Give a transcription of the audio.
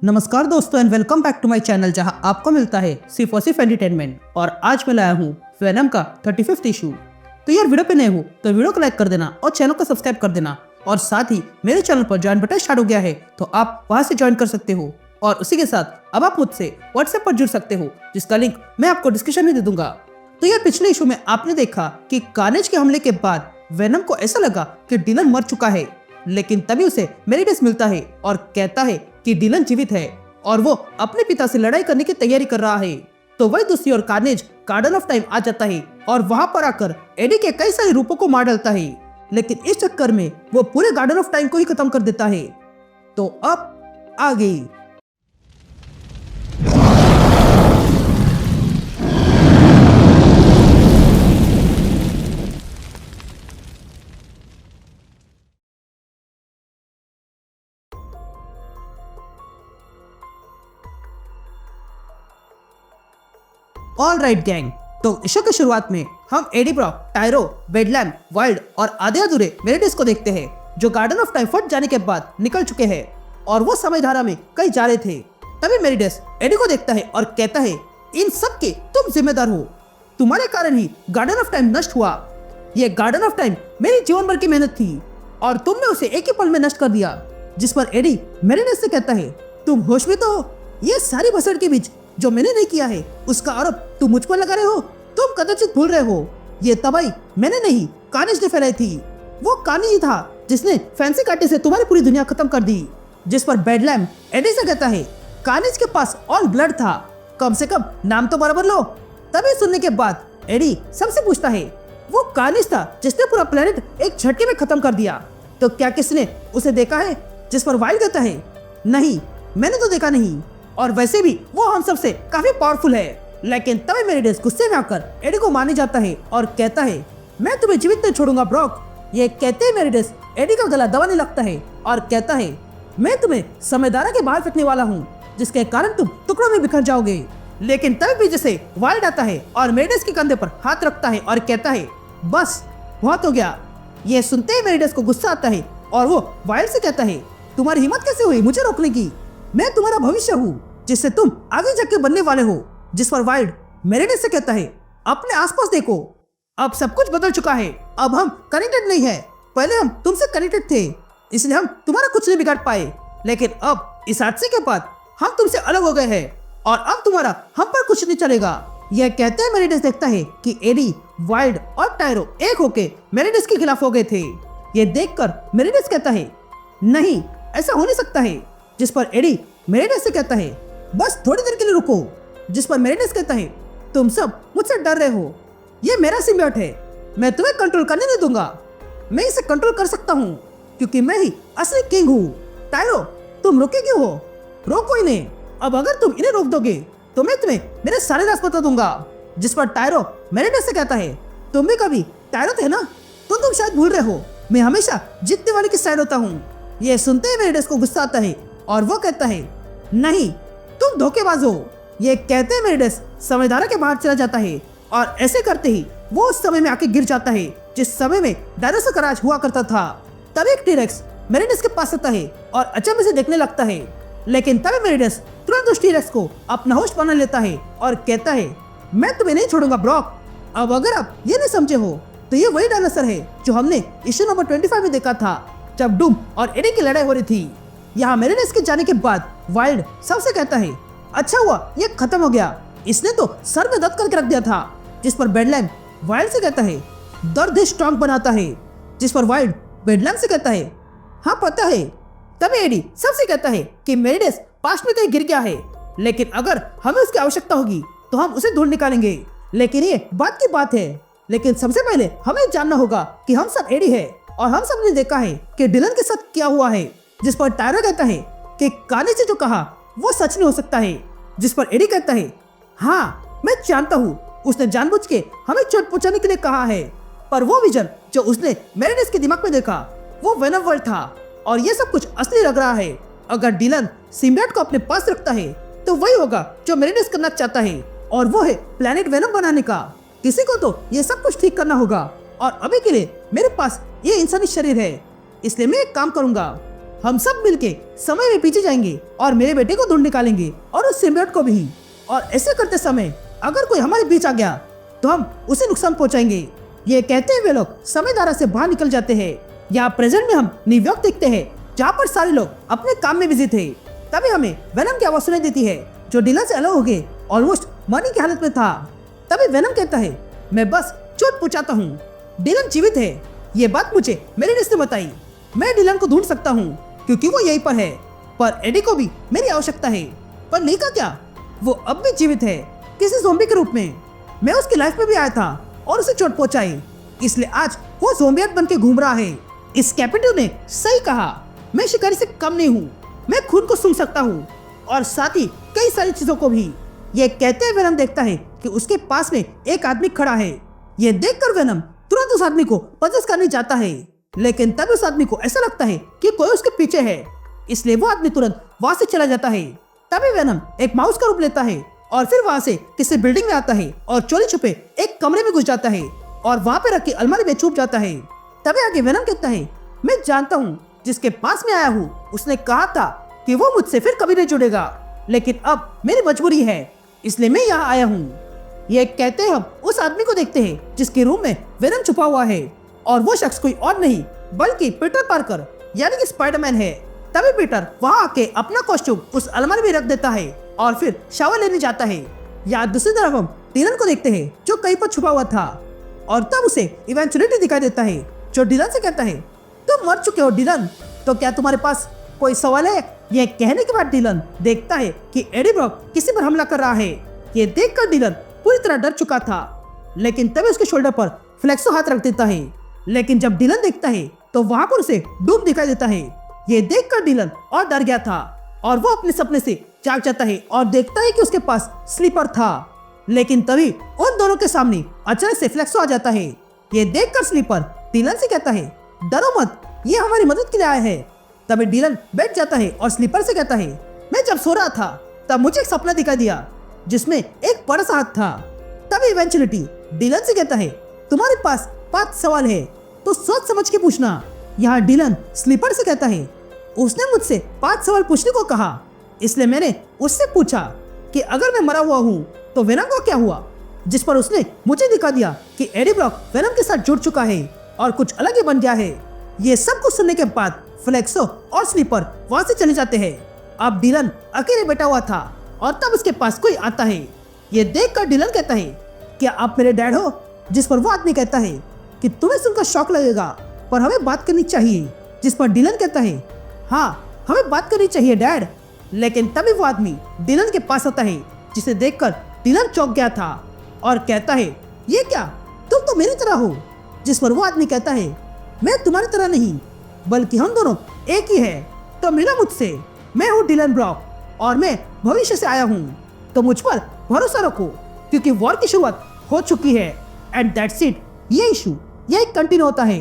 नमस्कार दोस्तों and welcome back to my channel जहां आपको मिलता है सिर्फ और सिर्फ एंटरटेनमेंट। और आज मैं लाया हूं वेनम का 35th इशू। तो यार वीडियो पे नए हो तो वीडियो को लाइक कर देना और चैनल को सब्सक्राइब कर देना। और साथ ही मेरे चैनल पर ज्वाइन बटन स्टार्ट हो गया है तो आप वहां से ज्वाइन कर सकते हो। और उसी के साथ अब आप मुझसे व्हाट्सएप पर जुड़ सकते हो जिसका लिंक मैं आपको डिस्क्रिप्शन में दे दूंगा। तो यार पिछले इशू में आपने देखा कि कार्नेज के हमले के बाद वेनम को ऐसा लगा कि डिलन मर चुका है, लेकिन तभी उसे मेरिडस मिलता है और कहता है कि डिलन जीवित है और वो अपने पिता से लड़ाई करने की तैयारी कर रहा है। तो वही दूसरी ओर कार्नेज गार्डन ऑफ टाइम आ जाता है और वहां पर आकर एडी के कई सारे रूपों को मार डालता है, लेकिन इस चक्कर में वो पूरे गार्डन ऑफ टाइम को ही खत्म कर देता है। तो अब आगे ऑल राइट गैंग, तो इशू की शुरुआत में हम एडी ब्रॉक, टायरो, बेडलैम, वाइल्ड और आधे अधूरे मेरिडस को देखते हैं जो गार्डन ऑफ टाइम फट जाने के बाद निकल चुके हैं और वो समय धारा में कहीं जा रहे थे। तभी मेरिडस एडी को देखता है और कहता है, इन सब के तुम जिम्मेदार हो, तुम्हारे कारण ही गार्डन ऑफ टाइम नष्ट हुआ। ये गार्डन ऑफ टाइम मेरी जीवन भर की मेहनत थी और तुमने उसे एक ही पल में नष्ट कर दिया। जिस पर एडी मेरिडस से कहता है, तुम होश में तो हो? ये सारी भसड़ के बीच जो मैंने नहीं किया है उसका आरोप तुम मुझ पर लगा रहे हो। तुम कदाचित भूल रहे हो, ये तबाही मैंने नहीं कार्नेज ने फैलाई थी। वो कार्नेज ही था जिसने फैंसी कांटे से तुम्हारी पूरी दुनिया खत्म कर दी। जिस पर बेडलैम एडी से कहता है, कार्नेज के पास ऑल ब्लड था, कम से कम नाम तो बराबर लो। तभी सुनने के बाद एडी सबसे पूछता है, वो कार्नेज था जिसने पूरा प्लेनेट एक झटके में खत्म कर दिया, तो क्या किसने उसे देखा है? जिस पर वाइल्ड कहता है, नहीं मैंने तो देखा नहीं, और वैसे भी वो हम सब से काफी पावरफुल है। लेकिन तभी मेरिडस गुस्से में आकर एडी को मारने जाता है और कहता है, मैं तुम्हें जीवित नहीं छोड़ूंगा ब्रॉक। ये कहते ही मेरिडस एडी का गला दबाने लगता है और कहता है, मैं तुम्हें समझदारा के बाहर फेंकने वाला हूँ जिसके कारण तुम टुकड़ों में बिखर जाओगे। लेकिन तभी पीछे से वाइल्ड आता है और मेरिडस के कंधे पर हाथ रखता है और कहता है, बस बहुत हो गया। ये सुनते ही मेरिडस को गुस्सा आता है और वो वाइल्ड से कहता है, तुम्हारी हिम्मत कैसे हुई मुझे रोकने की? मैं तुम्हारा भविष्य हूँ जिससे तुम आगे जाके बनने वाले हो। जिस पर वाइल्ड मेरिडस से कहता है, अपने आसपास देखो, अब सब कुछ बदल चुका है। अब हम कनेक्टेड नहीं है, पहले हम तुमसे कनेक्टेड थे इसलिए हम तुम्हारा कुछ नहीं बिगाड़ पाए, लेकिन अब इस हादसे के बाद हम तुमसे अलग हो गए हैं और अब तुम्हारा हम पर कुछ नहीं चलेगा। यह कहते हैं मेरिडस देखता है कि एडी, वाइल्ड और टायरो एक होके मेरिडस के खिलाफ हो गए थे। ये देखकर मेरिडस कहता है, नहीं ऐसा हो नहीं सकता है। जिस पर एडी मेरिडस से कहता है, बस थोड़ी देर के लिए रुको। जिस पर मेरिडस कहता है, तुम सब मुझसे डर रहे हो, ये मेरा सिम्बियोट है, मैं तुम्हें कंट्रोल करने नहीं दूंगा। मैं इसे कंट्रोल कर सकता हूँ क्योंकि मैं ही असली किंग हूँ। टायरो तुम रुके क्यों हो? रोको इन्हें, अब अगर तुम इन्हें रोक दोगे तो मैं तुम्हें मेरे सारे राज बता दूंगा। जिस पर टायरो मेरिडस से कहता है, तुम भी कभी टायरो थे ना, तो तुम शायद भूल रहे हो, मैं हमेशा जीतने वाले की साइड होता हूँ। ये सुनते ही मेरिडस को गुस्सा आता है और वो कहता है, नहीं तुम धोखेबाज हो। ये कहते हैं मेरिडस समझदारा के बाहर चला जाता है और ऐसे करते ही वो उस समय में आके गिर जाता है जिस समय में डायनासोर का राज हुआ करता था। तभी एक टीरेक्स मेरिडस के पास आता है और अचानक से देखने लगता है, लेकिन तभी मेरिडस तुरंत उस टीरेक्स को अपना होस्ट बना लेता है और कहता है, मैं तुम्हें नहीं छोड़ूंगा ब्रॉक। अब अगर आप ये नहीं समझे हो तो ये वही डायनासोर है जो हमने इशू नंबर 25 में देखा था जब डूम और एडी की लड़ाई हो रही थी। यहाँ मेरिडस के जाने के बाद वाइल्ड सबसे कहता है, अच्छा हुआ ये खत्म हो गया, इसने तो सर में दर्द करके रख दिया था। जिस पर बेडलैम वाइल्ड से कहता है, दर्द ही स्ट्रॉन्ग बनाता है। जिस पर वाइल्ड बेडलैम से कहता है, हाँ पता है। तभी एडी सबसे कहता है कि मेरिडस पास्ट में कहीं गिर गया है, लेकिन अगर हमें उसकी आवश्यकता होगी तो हम उसे ढूंढ निकालेंगे। लेकिन ये बात की बात है, लेकिन सबसे पहले हमें जानना होगा कि हम सब एडी है और हम सब ने देखा है कि डिलन के साथ क्या हुआ है। जिस पर टायरो कहता है कि कार्नेज ने जो कहा वो सच नहीं हो सकता है। जिस पर एडी कहता है, हाँ मैं जानता हूँ, उसने जानबूझ के हमें चोट पहुंचाने के लिए कहा है, पर वो विजन जो उसने मेरिडस के दिमाग में देखा वो वेनम वर्ल्ड था और ये सब कुछ असली लग रहा है। अगर डिलन सिम्बियोट को अपने पास रखता है तो वही होगा जो मेरिडस करना चाहता है और वो है प्लेनेट वेनम बनाने का। किसी को तो ये सब कुछ ठीक करना होगा और अभी के लिए मेरे पास ये इंसानी शरीर है, इसलिए मैं एक काम करूंगा, हम सब मिलके समय में पीछे जाएंगे और मेरे बेटे को ढूंढ निकालेंगे और उस सिम्बियोट को भी। और ऐसे करते समय अगर कोई हमारे बीच आ गया तो हम उसे नुकसान पहुंचाएंगे। ये कहते हुए वे लोग समय धारा से बाहर निकल जाते हैं। यहाँ प्रेजेंट में हम न्यूयॉर्क देखते हैं जहाँ पर सारे लोग अपने काम में बिजी थे। तभी हमें वेनम की आवाज सुनाई देती है जो डिलन से अलग हो गए ऑलमोस्ट मरने की हालत में था। तभी वेनम कहता है मैं बस चोट पहुंचाता हूँ, डिलन जीवित है। ये बात मुझे मेरे रिश्ते ने बताई। मैं डिलन को ढूंढ सकता हूँ क्योंकि वो यहीं पर है, पर एडी को भी मेरी आवश्यकता है। पर नहीं का क्या, वो अब भी जीवित है किसी ज़ॉम्बी के रूप में। मैं उसकी लाइफ में भी आया था और उसे चोट पहुंचाई, इसलिए आज वो ज़ॉम्बियट बन के घूम रहा है। इस कैपिटल ने सही कहा, मैं शिकारी से कम नहीं हूँ। मैं खून को सूंघ सकता हूँ और साथ ही कई सारी चीजों को भी। ये कहते हुए वेनम देखता है कि उसके पास में एक आदमी खड़ा है। ये देखकर वेनम तुरंत उस आदमी को पजेस करने जाता है, लेकिन तब उस आदमी को ऐसा लगता है कि कोई उसके पीछे है, इसलिए वो आदमी तुरंत वहां से चला जाता है। तभी वेनम एक माउस का रूप लेता है और फिर वहां से किसी बिल्डिंग में आता है और चोरी छुपे एक कमरे में घुस जाता है और वहां पे रखी अलमारी में छुप जाता है। तभी आगे वेनम कहता है मैं जानता हूँ जिसके पास में आया हूँ उसने कहा था कि वो मुझसे फिर कभी नहीं जुड़ेगा, लेकिन अब मेरी मजबूरी है इसलिए मैं यहाँ आया हूँ। ये कहते हम उस आदमी को देखते हैं जिसके रूम में वेनम छुपा हुआ है और वो शख्स कोई और नहीं बल्कि पीटर पार्कर यानी कि स्पाइडरमैन है। तभी पीटर वहाँ आके अपना कॉस्ट्यूम उस अलमारी में रख देता है और फिर शावर लेने जाता है। यहाँ दूसरी तरफ हम डिलन को देखते हैं जो कहीं पर छुपा हुआ था और तब उसे इवेंचुअलिटी दिखाई देता है जो डिलन से कहता है तुम मर चुके हो डिलन, तो क्या तुम्हारे पास कोई सवाल है। यह कहने के बाद डिलन देखता है कि एडी ब्रॉक किसी पर हमला कर रहा है। ये देखकर डिलन पूरी तरह डर चुका था, लेकिन तभी उसके शोल्डर पर फ्लेक्सो हाथ रख देता है। लेकिन जब डिलन देखता है तो वहां पर उसे डूब दिखाई देता है। ये देखकर डिलन और डर गया था और वो अपने सपने से जाग जाता है और देखता है कि उसके पास स्लीपर था। लेकिन तभी उन दोनों के सामने अचानक से फ्लेक्सो आ जाता है। ये देखकर स्लीपर डिलन से कहता है डरो मत, ये हमारी मदद के लिए आया है। तभी डिलन बैठ जाता है और स्लीपर से कहता है मैं जब सो रहा था तब मुझे एक सपना दिखाई दिया जिसमें एक बड़ा सा हाथ था। तभी इवेंचुअलिटी डिलन से कहता है तुम्हारे पास 5 सवाल है तो सोच समझ के पूछना। यहाँ डिलन स्लीपर से कहता है उसने मुझसे 5 सवाल पूछने को कहा, इसलिए मैंने उससे पूछा कि अगर मैं मरा हुआ हूँ तो वेनम को क्या हुआ, जिस पर उसने मुझे दिखा दिया कि एडी ब्रॉक वेनम के साथ जुड़ चुका है और कुछ अलग ही बन गया है। ये सब कुछ सुनने के बाद फ्लेक्सो और स्लीपर वहां से चले जाते हैं। अब डिलन अकेले बैठा हुआ था और तब उसके पास कोई आता है। ये देखकर डिलन कहता है क्या आप मेरे डैड हो, जिस पर वो आदमी कहता है कि तुम्हें सुनकर शौक लगेगा पर हमें बात करनी चाहिए, जिस पर डिलन कहता है हाँ हमें बात करनी चाहिए डैड। लेकिन तभी वो आदमी डिलन के पास आता है जिसे देखकर डिलन चौंक गया था और कहता है ये क्या, तुम तो मेरी तरह हो। जिस पर वो आदमी कहता है मैं तुम्हारी तरह नहीं बल्कि हम दोनों एक ही है, तो मिलो मुझसे, मैं हूँ डिलन ब्रॉक और मैं भविष्य से आया हूँ, तो मुझ पर भरोसा रखो क्योंकि वॉर की शुरुआत हो चुकी है। एंड दैट्स इट, ये इशू यही कंटिन्यू होता है।